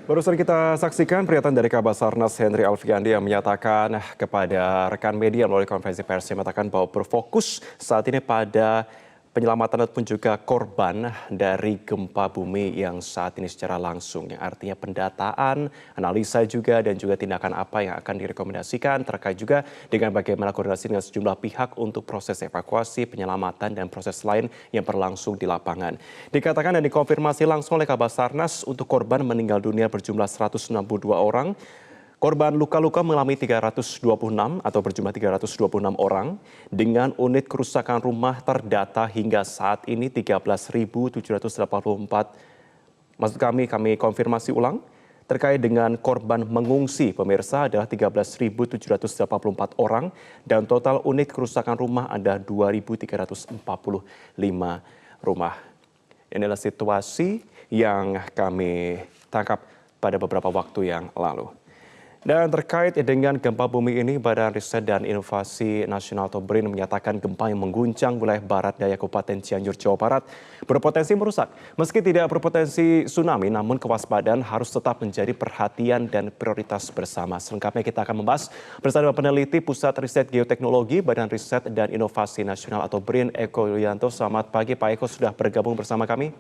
Barusan kita saksikan pernyataan dari Kabasarnas Henry Alfiandi yang menyatakan kepada rekan media melalui konferensi pers yang mengatakan bahwa berfokus saat ini pada penyelamatan ataupun juga korban dari gempa bumi yang saat ini secara langsung. Yang artinya pendataan, analisa juga dan juga tindakan apa yang akan direkomendasikan terkait juga dengan bagaimana koordinasi dengan sejumlah pihak untuk proses evakuasi, penyelamatan dan proses lain yang berlangsung di lapangan. Dikatakan dan dikonfirmasi langsung oleh Kabasarnas untuk korban meninggal dunia berjumlah 162 orang. Korban luka-luka mengalami 326 atau berjumlah 326 orang dengan unit kerusakan rumah terdata hingga saat ini 13.784. Maksud kami konfirmasi ulang terkait dengan korban mengungsi pemirsa adalah 13.784 orang dan total unit kerusakan rumah ada 2.345 rumah. Inilah situasi yang kami tangkap pada beberapa waktu yang lalu. Dan terkait dengan gempa bumi ini, Badan Riset dan Inovasi Nasional atau BRIN menyatakan gempa yang mengguncang wilayah barat daya Kabupaten Cianjur, Jawa Barat berpotensi merusak. Meski tidak berpotensi tsunami, namun kewaspadaan harus tetap menjadi perhatian dan prioritas bersama. Selengkapnya kita akan membahas bersama peneliti Pusat Riset Geoteknologi Badan Riset dan Inovasi Nasional atau BRIN, Eko Yulianto. Selamat pagi Pak Eko, sudah bergabung bersama kami.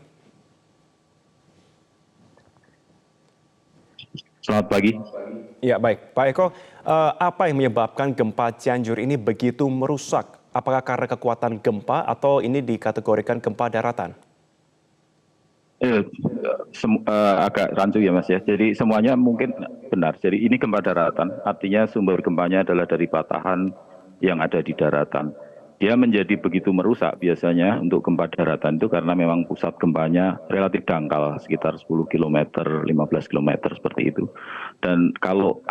Selamat pagi. Ya baik, Pak Eko, apa yang menyebabkan gempa Cianjur ini begitu merusak? Apakah karena kekuatan gempa atau ini dikategorikan gempa daratan? Agak rancu ya Mas ya. Jadi semuanya mungkin benar. Jadi ini gempa daratan, artinya sumber gempanya adalah dari patahan yang ada di daratan. Dia menjadi begitu merusak biasanya untuk gempa daratan itu karena memang pusat gempanya relatif dangkal, sekitar 10 km, 15 km seperti itu. Dan kalau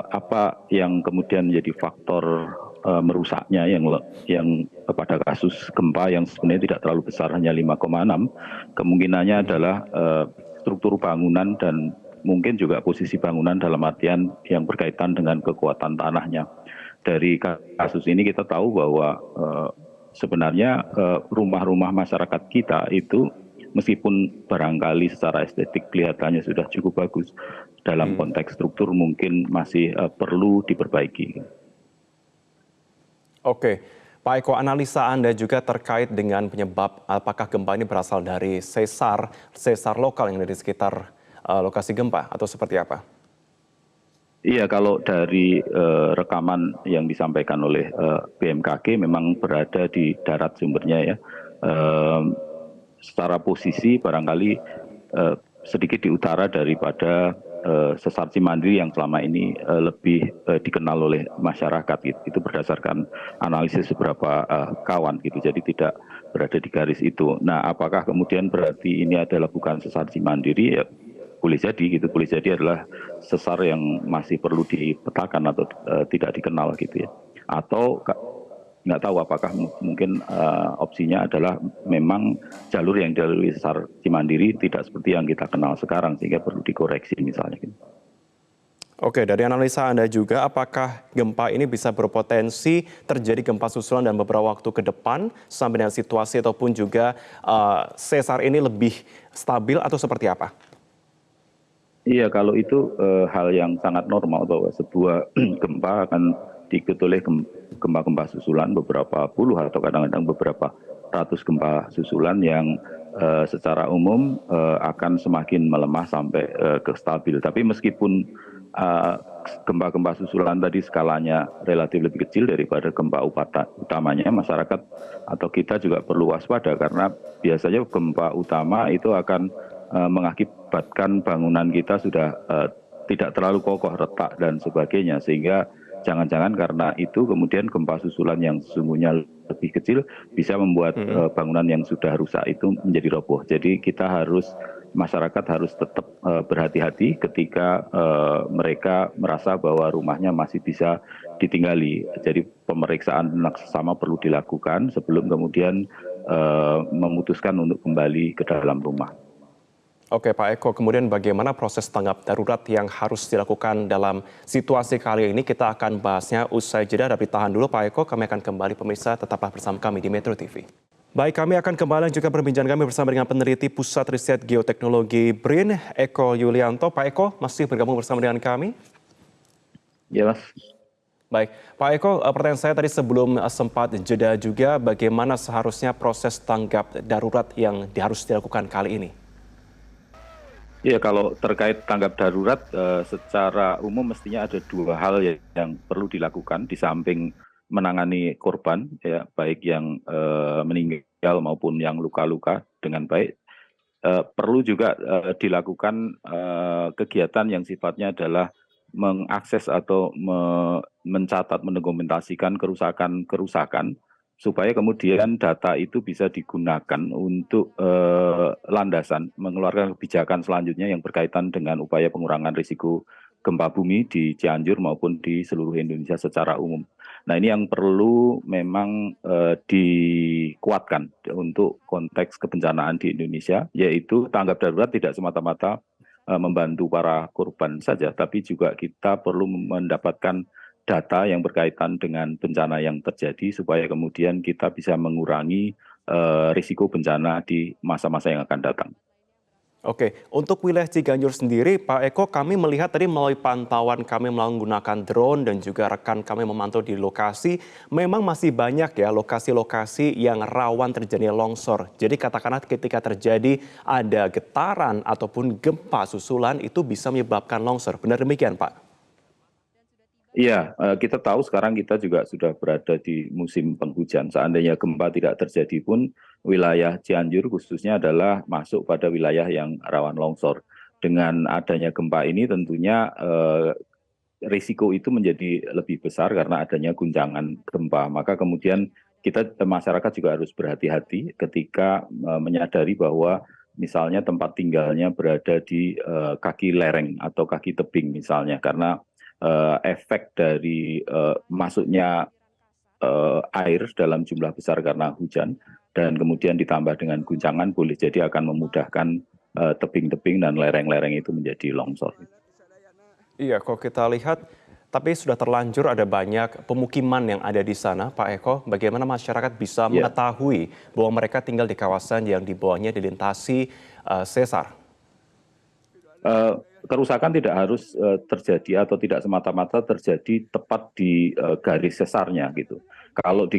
apa yang kemudian menjadi faktor merusaknya yang pada kasus gempa yang sebenarnya tidak terlalu besar, hanya 5,6, kemungkinannya adalah struktur bangunan dan mungkin juga posisi bangunan dalam artian yang berkaitan dengan kekuatan tanahnya. Dari kasus ini kita tahu bahwa sebenarnya rumah-rumah masyarakat kita itu meskipun barangkali secara estetik kelihatannya sudah cukup bagus, dalam konteks struktur mungkin masih perlu diperbaiki. Oke, Pak Eko, analisa Anda juga terkait dengan penyebab apakah gempa ini berasal dari sesar lokal yang ada di sekitar lokasi gempa atau seperti apa? Iya, kalau dari rekaman yang disampaikan oleh BMKG memang berada di darat sumbernya ya. Secara posisi barangkali sedikit di utara daripada sesar Cimandiri yang selama ini lebih dikenal oleh masyarakat gitu. Itu berdasarkan analisis beberapa kawan gitu. Jadi tidak berada di garis itu. Nah, apakah kemudian berarti ini adalah bukan sesar Cimandiri? Ya, boleh jadi gitu, boleh jadi adalah sesar yang masih perlu dipetakan atau tidak dikenal gitu ya. Atau nggak tahu apakah mungkin opsinya adalah memang jalur yang dilalui sesar Cimandiri tidak seperti yang kita kenal sekarang sehingga perlu dikoreksi misalnya gitu. Oke, dari analisa Anda juga, apakah gempa ini bisa berpotensi terjadi gempa susulan dan beberapa waktu ke depan sampai dengan situasi ataupun juga sesar ini lebih stabil atau seperti apa? Iya, kalau itu hal yang sangat normal bahwa sebuah gempa akan diikuti oleh gempa-gempa susulan beberapa puluh atau kadang-kadang beberapa ratus gempa susulan yang secara umum akan semakin melemah sampai ke stabil. Tapi meskipun gempa-gempa susulan tadi skalanya relatif lebih kecil daripada gempa utamanya, masyarakat atau kita juga perlu waspada karena biasanya gempa utama itu akan mengakibatkan bangunan kita sudah tidak terlalu kokoh, retak dan sebagainya, sehingga jangan-jangan karena itu kemudian gempa susulan yang sesungguhnya lebih kecil bisa membuat bangunan yang sudah rusak itu menjadi roboh. Jadi masyarakat harus tetap berhati-hati ketika mereka merasa bahwa rumahnya masih bisa ditinggali. Jadi pemeriksaan sesama perlu dilakukan sebelum kemudian memutuskan untuk kembali ke dalam rumah. Oke Pak Eko, kemudian bagaimana proses tanggap darurat yang harus dilakukan dalam situasi kali ini? Kita akan bahasnya usai jeda, tapi tahan dulu Pak Eko, kami akan kembali pemirsa, tetaplah bersama kami di Metro TV. Baik, kami akan kembali juga perbincangan kami bersama dengan peneliti Pusat Riset Geoteknologi BRIN, Eko Yulianto. Pak Eko masih bergabung bersama dengan kami. Ya, Mas. Baik, Pak Eko, pertanyaan saya tadi sebelum sempat jeda juga, bagaimana seharusnya proses tanggap darurat yang harus dilakukan kali ini? Ya, kalau terkait tanggap darurat, secara umum mestinya ada dua hal yang perlu dilakukan di samping menangani korban, ya, baik yang meninggal maupun yang luka-luka dengan baik. Perlu juga dilakukan kegiatan yang sifatnya adalah mengakses atau mencatat, mendokumentasikan kerusakan-kerusakan supaya kemudian data itu bisa digunakan untuk landasan mengeluarkan kebijakan selanjutnya yang berkaitan dengan upaya pengurangan risiko gempa bumi di Cianjur maupun di seluruh Indonesia secara umum. Nah, ini yang perlu memang dikuatkan untuk konteks kebencanaan di Indonesia, yaitu tanggap darurat tidak semata-mata membantu para korban saja, tapi juga kita perlu mendapatkan data yang berkaitan dengan bencana yang terjadi supaya kemudian kita bisa mengurangi risiko bencana di masa-masa yang akan datang. Oke, untuk wilayah Ciganjur sendiri, Pak Eko, kami melihat tadi melalui pantauan kami menggunakan drone dan juga rekan kami memantau di lokasi, memang masih banyak ya lokasi-lokasi yang rawan terjadi longsor. Jadi katakanlah ketika terjadi ada getaran ataupun gempa susulan itu bisa menyebabkan longsor. Benar demikian, Pak? Iya, kita tahu sekarang kita juga sudah berada di musim penghujan. Seandainya gempa tidak terjadi pun, wilayah Cianjur khususnya adalah masuk pada wilayah yang rawan longsor. Dengan adanya gempa ini tentunya risiko itu menjadi lebih besar karena adanya guncangan gempa. Maka kemudian kita masyarakat juga harus berhati-hati ketika menyadari bahwa misalnya tempat tinggalnya berada di kaki lereng atau kaki tebing misalnya, karena efek dari masuknya air dalam jumlah besar karena hujan dan kemudian ditambah dengan guncangan boleh jadi akan memudahkan tebing-tebing dan lereng-lereng itu menjadi longsor. Iya, kalau kita lihat, tapi sudah terlanjur ada banyak pemukiman yang ada di sana, Pak Eko. Bagaimana masyarakat bisa Ya. mengetahui bahwa mereka tinggal di kawasan yang di bawahnya dilintasi sesar? Kerusakan tidak harus terjadi atau tidak semata-mata terjadi tepat di garis sesarnya gitu. Kalau di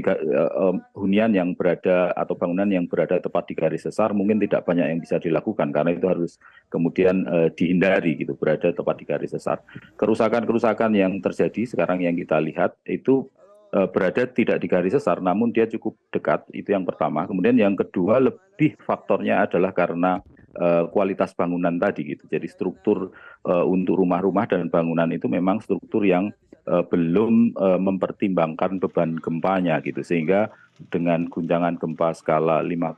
hunian yang berada atau bangunan yang berada tepat di garis sesar mungkin tidak banyak yang bisa dilakukan karena itu harus kemudian dihindari gitu berada tepat di garis sesar. Kerusakan-kerusakan yang terjadi sekarang yang kita lihat itu berada tidak di garis sesar namun dia cukup dekat, itu yang pertama. Kemudian yang kedua lebih faktornya adalah karena kualitas bangunan tadi gitu. Jadi struktur untuk rumah-rumah dan bangunan itu memang struktur yang belum mempertimbangkan beban gempanya gitu. Sehingga dengan guncangan gempa skala 5,6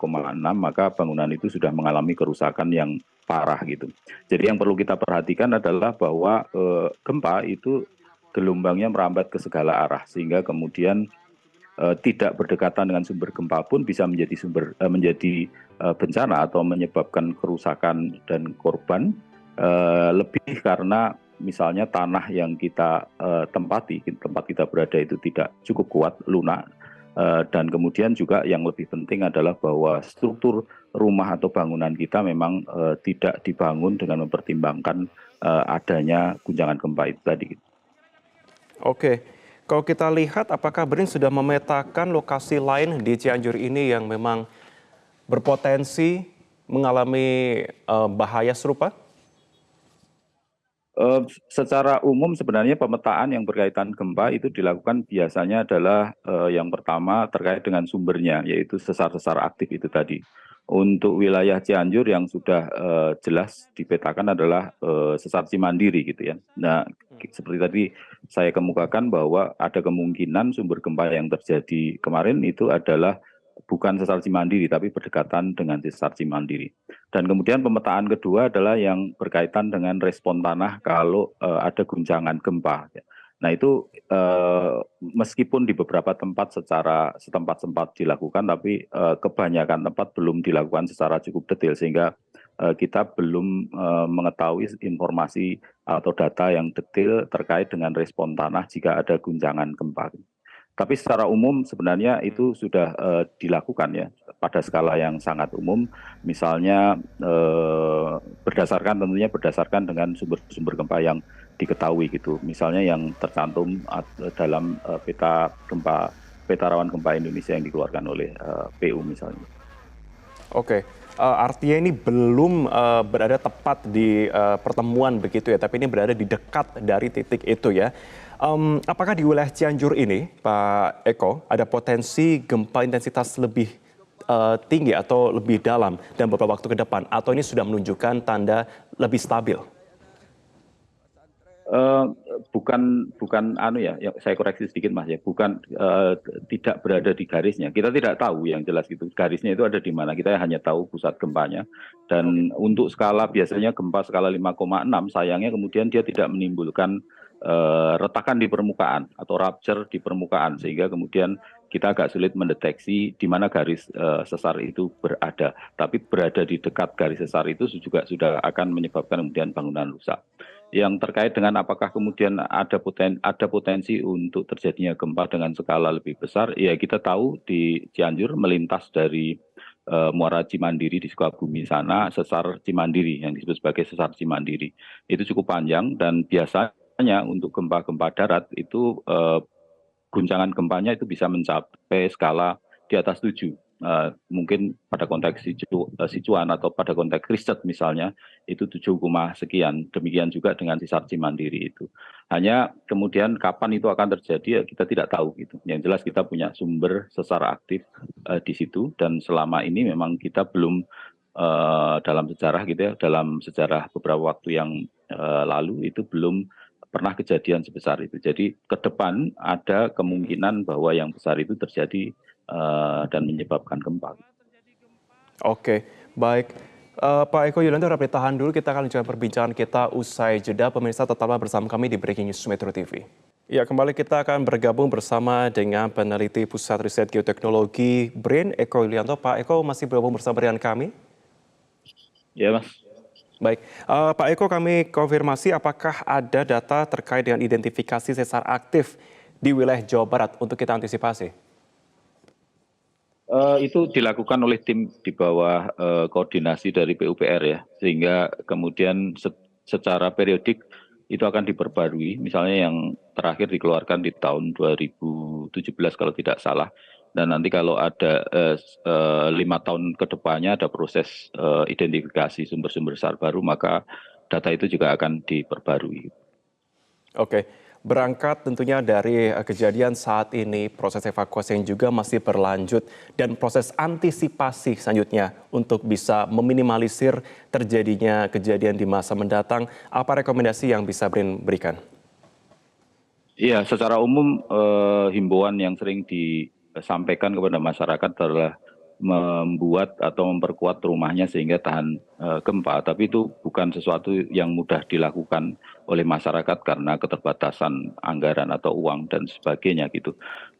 maka bangunan itu sudah mengalami kerusakan yang parah gitu. Jadi yang perlu kita perhatikan adalah bahwa gempa itu gelombangnya merambat ke segala arah sehingga kemudian tidak berdekatan dengan sumber gempa pun bisa menjadi bencana atau menyebabkan kerusakan dan korban lebih karena misalnya tanah yang kita tempati, tempat kita berada itu tidak cukup kuat, lunak, dan kemudian juga yang lebih penting adalah bahwa struktur rumah atau bangunan kita memang tidak dibangun dengan mempertimbangkan adanya guncangan gempa itu tadi. Oke, kalau kita lihat apakah BRIN sudah memetakan lokasi lain di Cianjur ini yang memang berpotensi mengalami bahaya serupa? Secara umum sebenarnya pemetaan yang berkaitan gempa itu dilakukan biasanya adalah yang pertama terkait dengan sumbernya, yaitu sesar-sesar aktif itu tadi. Untuk wilayah Cianjur yang sudah jelas dipetakan adalah sesar Cimandiri gitu ya. Nah, seperti tadi saya kemukakan bahwa ada kemungkinan sumber gempa yang terjadi kemarin itu adalah bukan sesar Cimandiri tapi berdekatan dengan sesar Cimandiri. Dan kemudian pemetaan kedua adalah yang berkaitan dengan respon tanah kalau ada guncangan gempa. Nah itu meskipun di beberapa tempat secara setempat-sempat dilakukan, tapi kebanyakan tempat belum dilakukan secara cukup detail sehingga kita belum mengetahui informasi atau data yang detail terkait dengan respon tanah jika ada guncangan gempa. Tapi secara umum sebenarnya itu sudah dilakukan ya pada skala yang sangat umum, misalnya berdasarkan dengan sumber-sumber gempa yang diketahui gitu. Misalnya yang tercantum dalam peta rawan gempa Indonesia yang dikeluarkan oleh PU misalnya. Oke, artinya ini belum berada tepat di pertemuan begitu ya, tapi ini berada di dekat dari titik itu ya. Apakah di wilayah Cianjur ini, Pak Eko, ada potensi gempa intensitas lebih tinggi atau lebih dalam dan beberapa waktu ke depan, atau ini sudah menunjukkan tanda lebih stabil? Eh, bukan anu ya, saya koreksi sedikit Mas ya, bukan tidak berada di garisnya. Kita tidak tahu yang jelas gitu. Garisnya itu ada di mana. Kita hanya tahu pusat gempanya. Dan untuk skala biasanya gempa skala 5,6 sayangnya kemudian dia tidak menimbulkan retakan di permukaan atau rupture di permukaan sehingga kemudian kita agak sulit mendeteksi di mana garis sesar itu berada. Tapi berada di dekat garis sesar itu juga sudah akan menyebabkan kemudian bangunan rusak. Yang terkait dengan apakah kemudian ada potensi untuk terjadinya gempa dengan skala lebih besar, ya kita tahu di Cianjur melintas dari Muara Cimandiri di Sukabumi sana, sesar Cimandiri yang disebut sebagai sesar Cimandiri. Itu cukup panjang dan biasanya untuk gempa-gempa darat itu guncangan gempanya itu bisa mencapai skala di atas 7. Mungkin pada konteks Sichuan atau pada konteks Riset misalnya itu 7, sekian. Demikian juga dengan sesar Cimandiri itu. Hanya kemudian kapan itu akan terjadi ya kita tidak tahu gitu. Yang jelas kita punya sumber sesar aktif di situ dan selama ini memang kita belum dalam sejarah gitu ya, dalam sejarah beberapa waktu yang lalu itu belum pernah kejadian sebesar itu. Jadi ke depan ada kemungkinan bahwa yang besar itu terjadi dan menyebabkan gempa. Oke, baik. Pak Eko Yulianto, dapat tahan dulu, kita akan lanjutkan perbincangan kita usai jeda. Pemirsa tetaplah bersama kami di Breaking News Metro TV. Ya, kembali kita akan bergabung bersama dengan peneliti Pusat Riset Geoteknologi BRIN, Eko Yulianto. Pak Eko masih bergabung bersama dengan kami? Ya, Mas. Baik, Pak Eko, kami konfirmasi apakah ada data terkait dengan identifikasi sesar aktif di wilayah Jawa Barat untuk kita antisipasi? Itu dilakukan oleh tim di bawah koordinasi dari PUPR ya, sehingga kemudian secara periodik itu akan diperbarui. Misalnya yang terakhir dikeluarkan di tahun 2017 kalau tidak salah. Dan nanti kalau ada 5 tahun ke depannya ada proses identifikasi sumber-sumber besar baru, maka data itu juga akan diperbarui. Oke, berangkat tentunya dari kejadian saat ini, proses evakuasi yang juga masih berlanjut dan proses antisipasi selanjutnya untuk bisa meminimalisir terjadinya kejadian di masa mendatang. Apa rekomendasi yang bisa BRIN berikan? Iya, secara umum himbauan yang sering disampaikan kepada masyarakat adalah membuat atau memperkuat rumahnya sehingga tahan gempa. Tapi itu bukan sesuatu yang mudah dilakukan oleh masyarakat karena keterbatasan anggaran atau uang dan sebagainya gitu.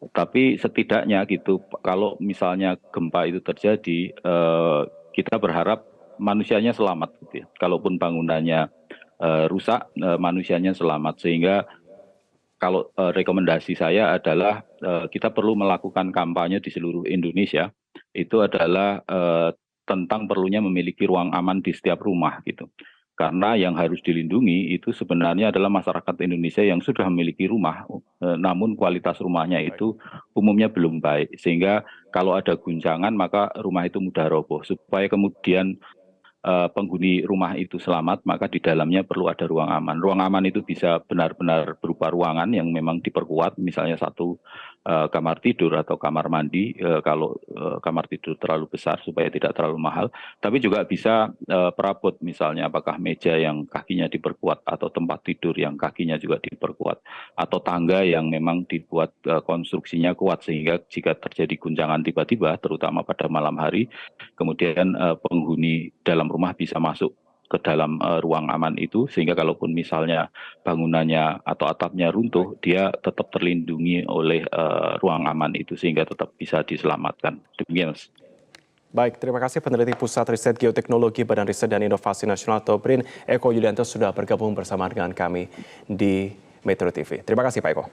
Tapi setidaknya gitu, kalau misalnya gempa itu terjadi, kita berharap manusianya selamat gitu ya. Kalaupun bangunannya rusak, manusianya selamat sehingga kalau rekomendasi saya adalah kita perlu melakukan kampanye di seluruh Indonesia. Itu adalah tentang perlunya memiliki ruang aman di setiap rumah gitu. Karena yang harus dilindungi itu sebenarnya adalah masyarakat Indonesia yang sudah memiliki rumah, namun kualitas rumahnya itu umumnya belum baik. Sehingga kalau ada guncangan maka rumah itu mudah roboh. Supaya kemudian penghuni rumah itu selamat, maka di dalamnya perlu ada ruang aman. Ruang aman itu bisa benar-benar berupa ruangan yang memang diperkuat, misalnya satu kamar tidur atau kamar mandi, kalau kamar tidur terlalu besar supaya tidak terlalu mahal. Tapi juga bisa perabot, misalnya apakah meja yang kakinya diperkuat atau tempat tidur yang kakinya juga diperkuat. Atau tangga yang memang dibuat konstruksinya kuat sehingga jika terjadi guncangan tiba-tiba, terutama pada malam hari, kemudian penghuni dalam rumah bisa masuk ke dalam ruang aman itu sehingga kalaupun misalnya bangunannya atau atapnya runtuh dia tetap terlindungi oleh ruang aman itu sehingga tetap bisa diselamatkan. Demikian, Mas. Baik, terima kasih peneliti Pusat Riset Geoteknologi Badan Riset dan Inovasi Nasional atau BRIN, Eko Yulianto sudah bergabung bersama dengan kami di Metro TV. Terima kasih Pak Eko.